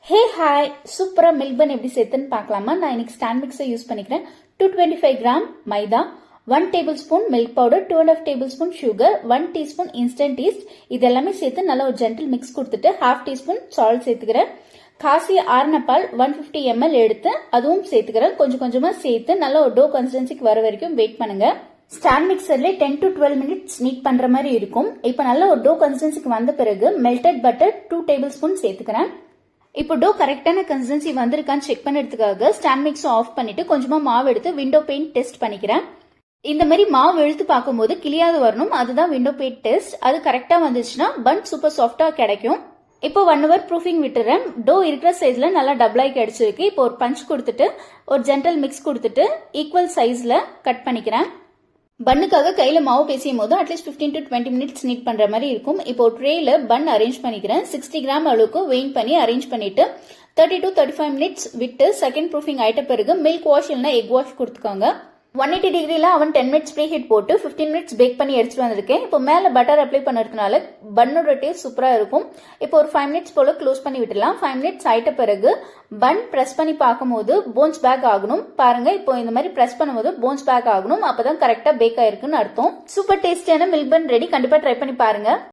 Hey hi, சூப்பரா milk பன் எப்படி சேர்த்துன்னு பார்க்கலாமா? நான் இன்னைக்கு ஸ்டாண்ட் மிக்ஸை யூஸ் பண்ணிக்கிறேன். 225 கிராம் மைதா, 1 table spoon milk powder, 2.5 table spoon sugar, 1 teaspoon instant east, இது எல்லாமே சேர்த்து நல்லா ஒரு ஜென்டில் மிக்ஸ் கொடுத்துட்டு 1/2 டீஸ்பூன் சால்ட் சேர்த்துக்கிறேன். காசி ஆறுன பால் 150 ml எடுத்து அதுவும் சேர்த்துக்கிறேன். கொஞ்சம் கொஞ்சமா சேர்த்து நல்லா ஒரு டோ கன்சிஸ்டன்சிக்கு வர வரைக்கும் வெயிட் பண்ணுங்க. ஸ்டாண்ட் மிக்சர்ல 10 to 12 மினிட்ஸ் நீட் பண்ற மாதிரி இருக்கும். இப்போ நல்ல ஒரு டோ கன்சிஸ்டன்சிக்கு வந்த பிறகு மெல்டட் பட்டர் 2 டேபிள் ஸ்பூன் சேர்த்துக்கிறேன். இப்போ டோ கரெக்டான கன்சிஸ்டன்சி வந்திருக்கான்னு செக் பண்ணுறதுக்காக ஸ்டாண்ட் மிக்ஸும் ஆஃப் பண்ணிட்டு கொஞ்சமா மாவு எடுத்து விண்டோ பெயிண்ட் டெஸ்ட் பண்ணிக்கிறேன். இந்த மாதிரி மாவு இழுத்து பார்க்கும்போது கிளியாக வரணும், அதுதான் விண்டோ பெயிண்ட் டெஸ்ட். அது கரெக்டா வந்துச்சுன்னா பன் சூப்பர் சாஃப்டா கிடைக்கும். இப்போ 1 hour ப்ரூஃபிங் விட்டுறேன். டோ இருக்கிற சைஸ்ல நல்லா டபுள் ஆகி கிடைச்சிருக்கு. இப்போ ஒரு பஞ்ச் கொடுத்துட்டு ஒரு ஜென்டல் மிக்ஸ் கொடுத்துட்டு ஈக்குவல் சைஸ்ல கட் பண்ணிக்கிறேன். பன்னுக்காக கையில மாவு பேசியும் போது அட்லீஸ்ட் 15 to 20 மினிட்ஸ் நீட் பண்ற மாதிரி இருக்கும். இப்போ ட்ரேல பன் அரேஞ்ச் பண்ணிக்கிறேன். 60 கிராம் அளவுக்கு வெயிட் பண்ணி அரேஞ்ச் பண்ணிட்டு 30 to 35 மினிட்ஸ் விட்டு செகண்ட் ப்ரூஃபிங் ஆயிட்ட பிறகு மில்க் வாஷ் இல்லைன்னா எக் வாஷ் கொடுத்துக்கோங்க. 180 டிகிரில அவன் 10 மினிட்ஸ் ப்ரீ ஹீட் போட்டு 15 மினிட்ஸ் பேக் பண்ணி எடுத்துட்டு வந்திருக்கேன். இப்போ மேல பட்டர் அப்ளை பண்ணதுனால பன்னோட டேஸ்ட் சூப்பரா இருக்கும். இப்போ ஒரு 5 மினிட்ஸ் போல க்ளோஸ் பண்ணி விட்டுலாம். 5 மினிட்ஸ் ஆயிட்ட பிறகு பன் பிரஸ் பண்ணி பார்க்கும்போது போன்ஸ் பேக் ஆகணும். பாருங்க, இப்போ இந்த மாதிரி பிரஸ் பண்ணும்போது போன்ஸ் பேக் ஆகணும். அப்பதான் கரெக்டா பேக் ஆயிருக்குன்னு அர்த்தம். சூப்பர் டேஸ்டியான மில்க் பன் ரெடி. கண்டிப்பா ட்ரை பண்ணி பாருங்க.